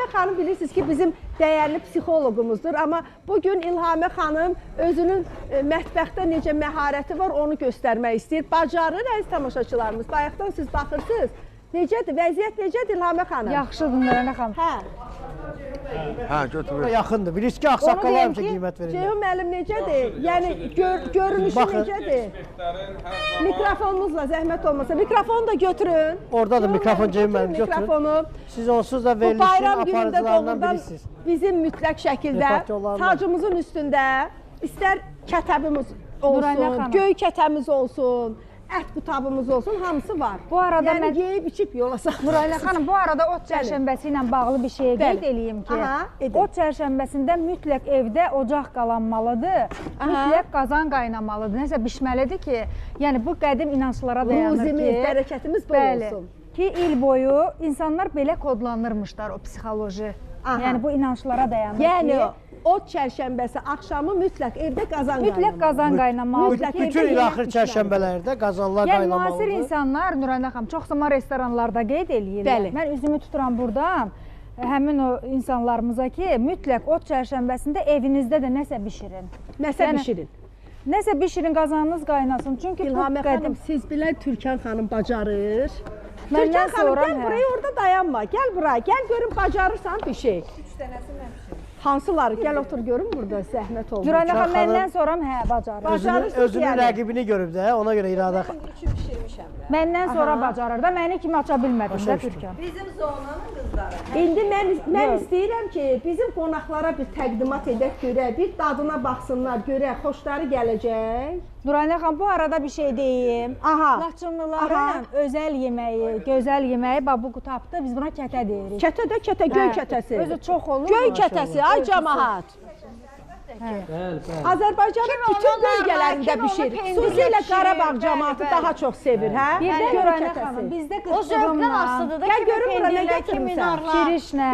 İlhamə xanım bilirsiniz ki, bizim dəyərli psixoloqumuzdur. Amma bugün İlhamə xanım özünün mətbəxdə necə məharəti var, onu göstərmək istəyir. Bacarır, əziz tamaşaçılarımız. Bayaqdan siz baxırsınız. Necədir, vəziyyət necədir İlhamə xanım? Yaxşıdır Nurayna xanım. Hə, götürür. Yaxındır. Bilirsiniz ki, ağsaqqallar həmişə qiymət verirlər. Ceyhun müəllim necədir? Yəni görünüşü necədir? Mikrofonunuzla zəhmət olmasa. Mikrofonu da götürün. Oradadır mikrofon Ceyhun müəllim, götürün. Mikrofonu. Siz onsuz da Bu verilişin bayram günündə aparıcılarından doğrudan bilirsiniz. bizim mütləq şəkildə Reportyorlarla. tacımızın üstündə istər kətəbimiz Nurayna olsun, xanım. göy kətəmiz olsun, ət qutabımız olsun, hamısı var. Bu arada yəni mən- yeyib içib yola salın. Nurayna xanım, bu arada ot çərşənbəsi ilə bağlı bir şey qeyd eləyim ki, Aha, edin. ot çərşənbəsində mütləq evdə ocaq qalanmalıdır, mütləq qazan qaynamalıdır, nəsə bişməlidir ki, yəni bu qədim inanclara dayanır ki, Ruzimiz, bərəkətimiz bol bəli, olsun. ki il boyu insanlar belə kodlanırmışlar o psixoloji, Aha. yəni bu inanclara dayanır Yəni ki, ot çərşənbəsi axşamı mütləq evdə qazan mütləq qazan qaynamalıdır Mütləq ki, evdə Bütün il yemək axır pişməlidir. çərşənbələrdə qazanlar yəni müasir qaynamalıdır. insanlar, Nurayna xanım, çox zaman restoranlarda qeyd eləyirlər. Bəli. Mən üzümü tuturam buradan, həmin o insanlarımıza ki, mütləq ot çərşənbəsində evinizdə də nəsə bişirin. Nəsə Yəni, bişirin. Nəsə bişirin, qazanınız qaynasın. Çünki bu İlhamə qədim. xanım, siz bilən Türkan xanım bacarır. Məndən Türkan xanım, sonra gəl hə. buraya, orada dayanma. Gəl buraya, gəl görün bacarırsan bir şey. 3 dənəsi mən pişirim. Hansıları? Gəl otur görün burada, zəhmət olmur. Nurayna Türkan xanım, məndən xanım- sonra hə, bacarır. Özünün yəni. rəqibini görüb də, ona görə iradə. Məndən sonra bacarır da, məni kimi aça bilmədim də Türkan. Bizim zonanın qızları. İndi mən istəyirəm ki, bizim qonaqlara bir təqdimat edək, görək, bir dadına baxsınlar, görək, xoşları gələcək. Nurayna xanım, bu arada bir şey deyim. Aha. Laçınlıların özəl yeməyi, gözəl yeməyi, bax bu qutabda biz buna kətə deyirik. Kətə də kətə, göy Hə, kətəsi. Özü çox olur. Göy kətəsi, ay cəmaət. Azərbaycanın bütün bölgələrində kim onu bişir. pendirlə Xüsusilə bişirir, Qarabağ bəli, cəmaatı bəli. daha çox sevir, hə? Bir də Göy Nurayna kətəsi. xanım, bizdə O zövqdən qızcığımla, asılıdır da Gəl kimi görün bura nə pendirlər, gətirmisən. kimi narlar. kirişlə.